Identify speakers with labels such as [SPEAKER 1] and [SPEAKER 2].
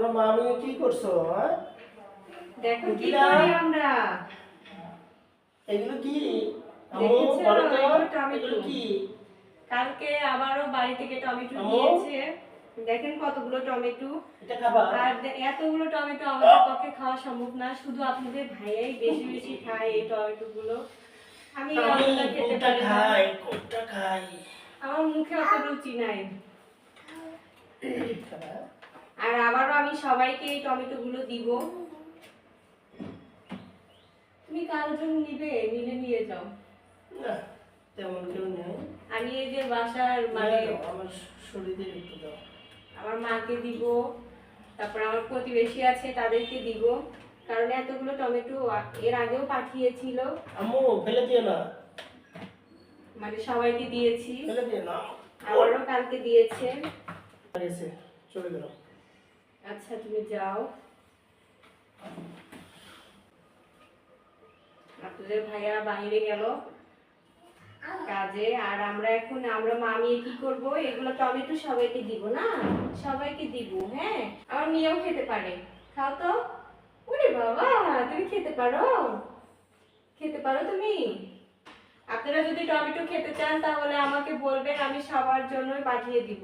[SPEAKER 1] তোমরা মামি কি করছো? হ্যাঁ,
[SPEAKER 2] দেখো কি করি আমরা।
[SPEAKER 1] এগুলো কি? আম্মু
[SPEAKER 2] দেখেছো
[SPEAKER 1] বলো তো,
[SPEAKER 2] এগুলো টমেটো।
[SPEAKER 1] এগুলো কি?
[SPEAKER 2] কালকে আবারও বাড়ি থেকে টমেটো
[SPEAKER 1] আম্মু?
[SPEAKER 2] দিয়েছে। দেখেন কতগুলো টমেটো।
[SPEAKER 1] এটা খাবা?
[SPEAKER 2] আর এতগুলো টমেটো আমাদের পক্ষে খাওয়া সম্ভব না, শুধু আপনাদের ভাইয়াই বেশি বেশি খায় এই টমেটো গুলো। আমি
[SPEAKER 1] আমি
[SPEAKER 2] অতটা খেতে
[SPEAKER 1] কোনটা
[SPEAKER 2] পারি না,
[SPEAKER 1] খাই, কোনটা খাই?
[SPEAKER 2] আমার মুখে অত রুচি নাই।
[SPEAKER 1] খাবা?
[SPEAKER 2] আর আবারও আমি সবাইকে এই টমেটো গুলো দিব। তুমি কারোর জন্য নিবে, নিলে নিয়ে যাও।
[SPEAKER 1] না, তেমন কেউ নেই।
[SPEAKER 2] আমি এই যে বাসার মানে
[SPEAKER 1] দাও, আমার শরীরে একটু দাও।
[SPEAKER 2] আমার মাকে দিব, তারপর আমার প্রতিবেশী আছে তাদেরকে দিব, কারণ এতগুলো টমেটো এর আগেও পাঠিয়েছিল,
[SPEAKER 1] আম্মু ফেলে দিও না,
[SPEAKER 2] মানে সবাইকে দিয়েছি।
[SPEAKER 1] ফেলে দিও না।
[SPEAKER 2] আবারও কালকে দিয়েছে।
[SPEAKER 1] গেছে, চলে গেল।
[SPEAKER 2] আচ্ছা তুমি যাও, আপনাদের ভাইয়া বাইরে গেল কাজে। আর আমরা এখন আমরা মামি কি করব, এগুলো টমেটো সবাইকে দিব না, সবাইকে দিব। হ্যাঁ, আমার মেয়েও খেতে পারে, খাও তো। ওরে বাবা, তুমি খেতে পারো, খেতে পারো তুমি। আপনারা যদি টমেটো খেতে চান তাহলে আমাকে বলবেন, আমি সবার জন্য পাঠিয়ে দিব।